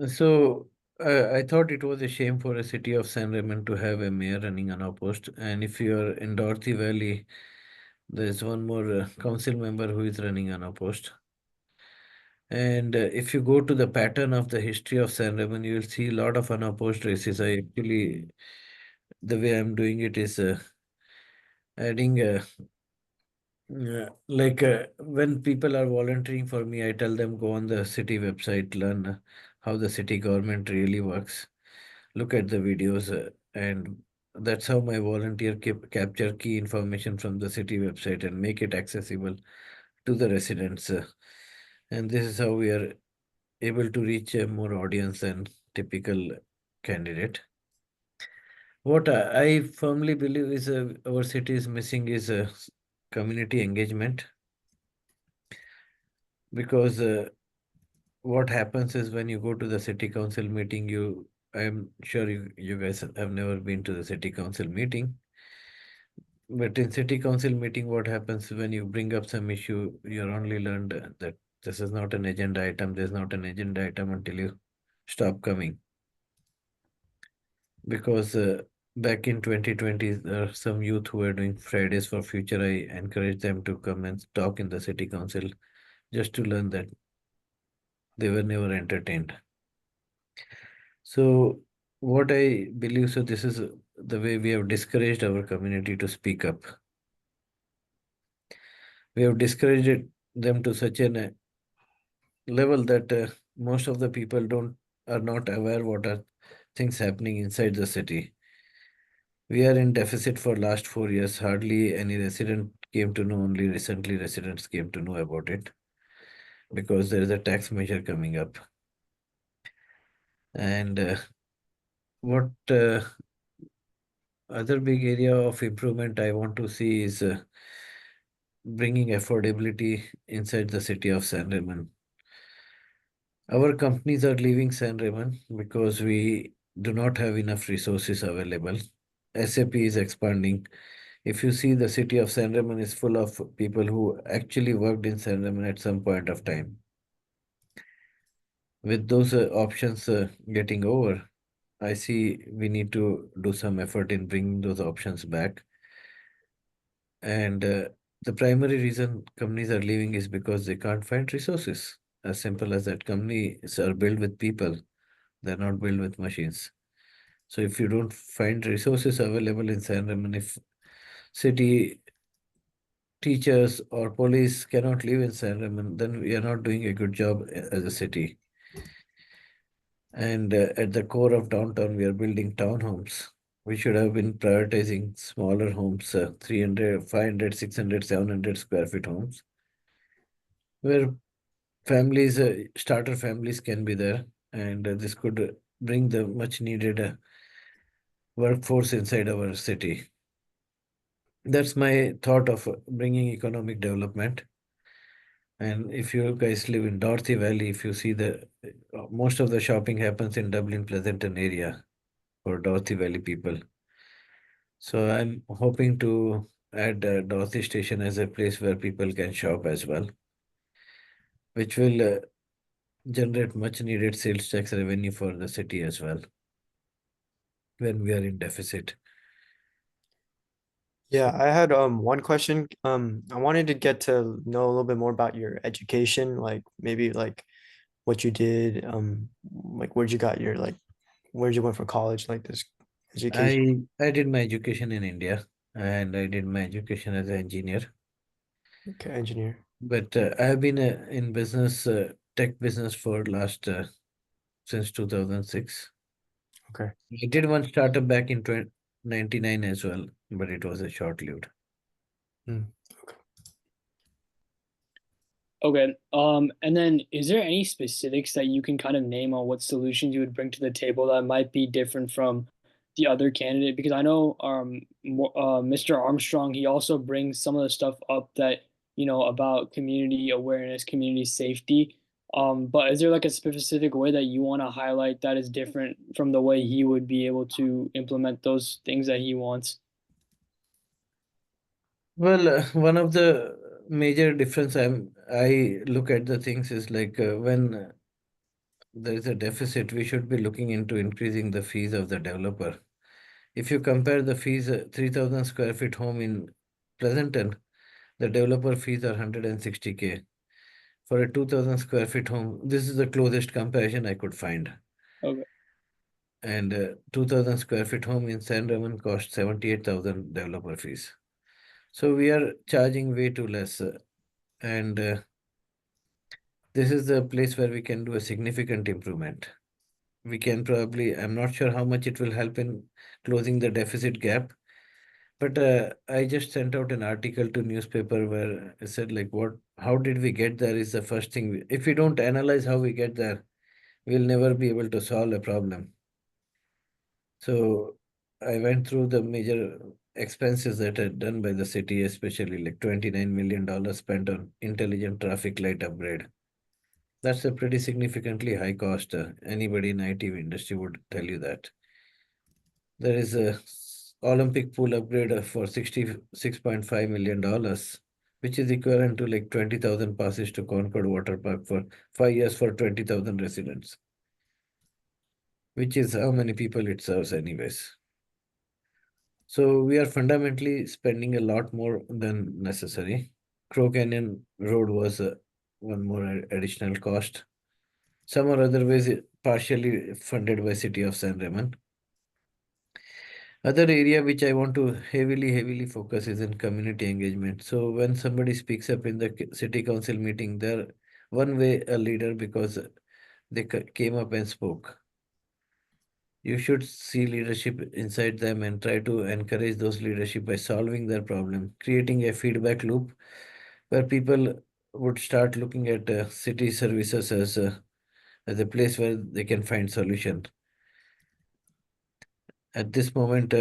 So I thought it was a shame for a city of San Ramon to have a mayor running unopposed. And if you're in Dougherty Valley, there's one more council member who is running unopposed. And if you go to the pattern of the history of San Ramon, you will see a lot of unopposed races. I actually, the way I'm doing it is adding when people are volunteering for me, I tell them go on the city website, learn how the city government really works, look at the videos, and that's how my volunteer capture key information from the city website and make it accessible to the residents. And this is how we are able to reach a more audience than typical candidate. What I firmly believe is our city is missing is community engagement because what happens is when you go to the city council meeting, I'm sure you guys have never been to the city council meeting, but in city council meeting, what happens when you bring up some issue, you're only learned that this is not an agenda item, there's not an agenda item until you stop coming. Because back in 2020, there are some youth who were doing Fridays for Future. I encouraged them to come and talk in the city council just to learn that they were never entertained. So, what I believe, so this is the way we have discouraged our community to speak up. We have discouraged them to such a level that most of the people don't are not aware what are things happening inside the city. We are in deficit for last 4 years. Hardly any resident came to know. Only recently residents came to know about it because there is a tax measure coming up. And what other big area of improvement I want to see is bringing affordability inside the city of San Ramon. Our companies are leaving San Ramon because we do not have enough resources available. SAP is expanding. If you see, the city of San Ramon is full of people who actually worked in San Ramon at some point of time. With those options getting over, I see we need to do some effort in bringing those options back. And the primary reason companies are leaving is because they can't find resources. As simple as that. Companies are built with people, they're not built with machines. So if you don't find resources available in San Ramon, if city teachers or police cannot live in San Ramon, then we are not doing a good job as a city. And at the core of downtown, we are building townhomes. We should have been prioritizing smaller homes, 300, 500, 600, 700 square feet homes, where families, starter families can be there. And this could bring the much needed workforce inside our city. That's my thought of bringing economic development. And if you guys live in Dorothy Valley, if you see most of the shopping happens in Dublin Pleasanton area for Dorothy Valley people. So I'm hoping to add Dorothy Station as a place where people can shop as well, which will generate much needed sales tax revenue for the city as well when we are in deficit. Yeah, I had one question. I wanted to get to know a little bit more about your education, like maybe like what you did, like where'd you got your like where'd you went for college, like this education. I did my education in India and I did my education as an engineer. Okay, engineer. But I have been in business, tech business for last since 2006. Okay. I did one startup back in 1999 as well, but it was a short-lived. Mm. Okay. And then is there any specifics that you can kind of name on what solutions you would bring to the table that might be different from the other candidate? Because I know Mr. Armstrong, he also brings some of the stuff up that, about community awareness, community safety. But is there like a specific way that you want to highlight that is different from the way he would be able to implement those things that he wants? Well, one of the major difference I look at the things is like when there is a deficit, we should be looking into increasing the fees of the developer. If you compare the fees, 3,000 square feet home in Pleasanton, the developer fees are 160K. For a 2,000 square feet home, this is the closest comparison I could find. Okay. And 2,000 square feet home in San Ramon cost 78,000 developer fees. So we are charging way too less. And this is the place where we can do a significant improvement. We can probably, I'm not sure how much it will help in closing the deficit gap, but I just sent out an article to newspaper where I said like how did we get there is the first thing. If we don't analyze how we get there, we'll never be able to solve a problem. So I went through the major expenses that are done by the city, especially like $29 million spent on intelligent traffic light upgrade. That's a pretty significantly high cost. Anybody in IT industry would tell you that. There is a Olympic pool upgrade for $66.5 million, which is equivalent to like 20,000 passes to Concord Water Park for 5 years for 20,000 residents, which is how many people it serves anyways. So we are fundamentally spending a lot more than necessary. Crow Canyon Road was one more additional cost. Some or other ways partially funded by City of San Ramon. Other area which I want to heavily focus is in community engagement. So when somebody speaks up in the city council meeting, they're one way a leader because they came up and spoke. You should see leadership inside them and try to encourage those leadership by solving their problem, creating a feedback loop where people would start looking at city services as a place where they can find solution. At this moment,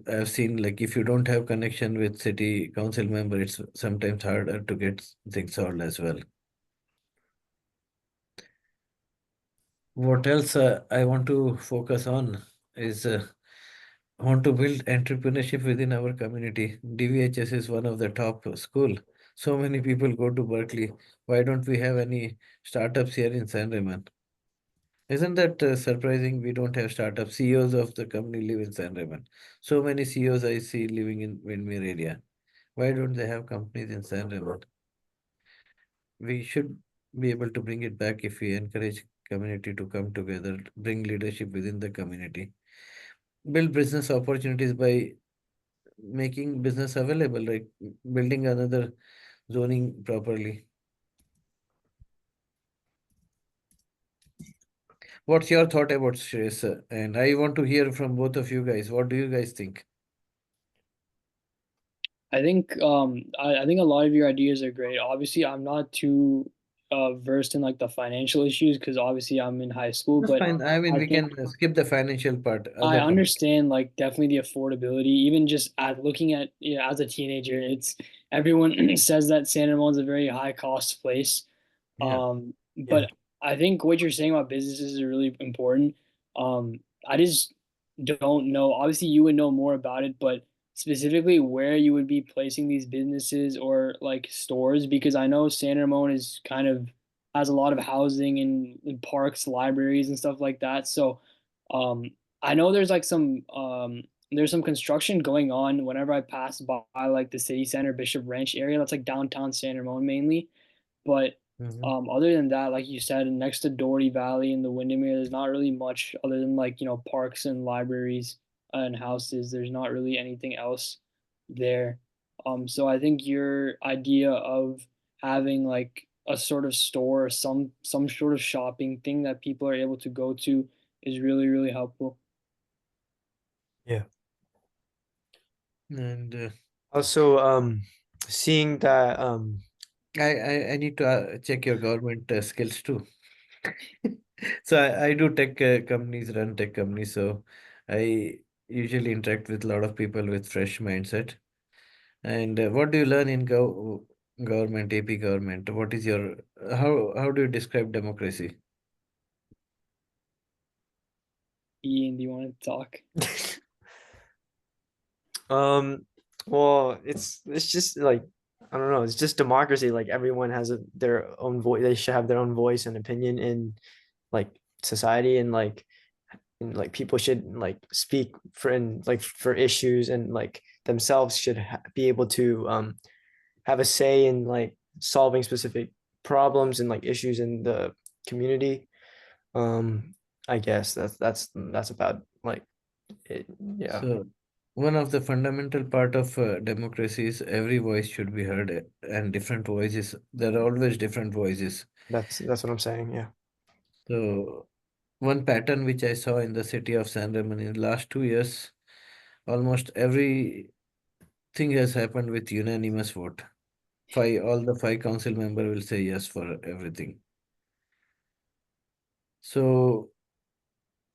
I've seen like if you don't have connection with city council member, it's sometimes harder to get things solved as well. What else I want to focus on is I want to build entrepreneurship within our community. DVHS is one of the top school. So many people go to Berkeley. Why don't we have any startups here in San Ramon? Isn't that surprising? We don't have startups. CEOs of the company live in San Ramon. So many CEOs I see living in Windmere area. Why don't they have companies in San Ramon? We should be able to bring it back if we encourage community to come together, bring leadership within the community, build business opportunities by making business available, like building another zoning properly. What's your thought about Shreyes? And I want to hear from both of you guys. What do you guys think? I think I think a lot of your ideas are great. Obviously, I'm not too versed in like the financial issues because obviously I'm in high school, That's but fine. I mean, I we think can skip the financial part, I other part. understand like definitely the affordability. Even just at looking at as a teenager, it's everyone says that San Ramon's a very high cost place. Yeah. Yeah. But I think what you're saying about businesses is really important. I just don't know. Obviously, you would know more about it, but specifically where you would be placing these businesses or like stores, because I know San Ramon is kind of has a lot of housing and parks, libraries, and stuff like that. So, um, I know there's some construction going on whenever I pass by like the city center, Bishop Ranch area. That's like downtown San Ramon mainly. But Mhm. other than that, like you said, next to Dougherty Valley and the Windermere, there's not really much other than like, parks and libraries and houses. There's not really anything else there. So I think your idea of having like a sort of store or some sort of shopping thing that people are able to go to is really, really helpful. Yeah. And Also, seeing that, I need to check your government skills too. So I do tech companies, run tech companies. So I usually interact with a lot of people with fresh mindset. And what do you learn in government, AP government? What is your how do you describe democracy? Ian, do you want to talk? um, well, it's just like I don't know, it's just democracy. Like everyone has their own voice. They should have their own voice and opinion in like society, and like people should like speak for, and like for issues, and like themselves should be able to have a say in like solving specific problems and like issues in the community. I guess that's about like it. Yeah, So, one of the fundamental part of democracy is every voice should be heard, and different voices. There are always different voices. that's what I'm saying. Yeah. So, one pattern which I saw in the city of San Ramon in the last 2 years, almost everything has happened with unanimous vote. All the five council member will say yes for everything. So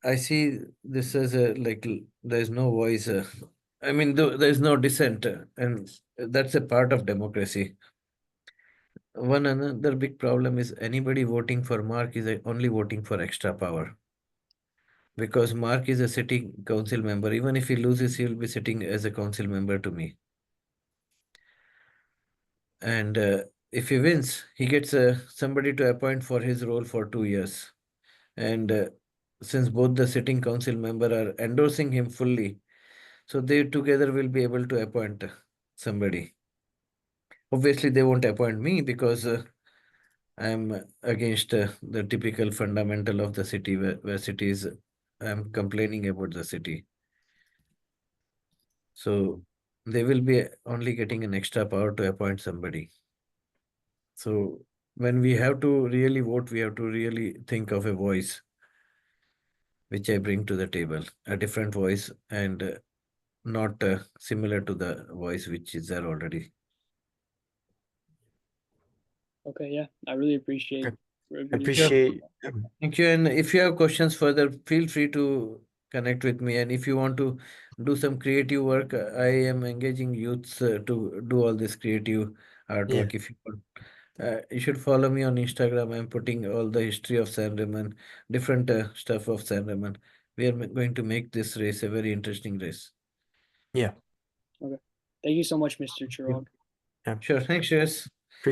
I see this as a like there's no voice. I mean, there's no dissent, and that's a part of democracy. One another big problem is anybody voting for Mark is only voting for extra power, because Mark is a city council member. Even if he loses, he will be sitting as a council member to me. And if he wins, he gets somebody to appoint for his role for 2 years. And since both the sitting council member are endorsing him fully, so they together will be able to appoint somebody. Obviously, they won't appoint me because I'm against the typical fundamental of the city, where cities, I'm complaining about the city. So they will be only getting an extra power to appoint somebody. So when we have to really vote, we have to really think of a voice which I bring to the table, a different voice, and not similar to the voice which is there already. Okay, yeah, I really appreciate Okay. I really Sure. appreciate. Thank you. And if you have questions further, feel free to connect with me. And if you want to do some creative work, I am engaging youths to do all this creative Yeah. artwork. If you want, you should follow me on Instagram. I'm putting all the history of San Ramon, different stuff of San Ramon. We are going to make this race a very interesting race. Yeah. Okay. Thank you so much, Mr. Yeah. Chirag. Yeah. Sure. Thanks, Shreyes.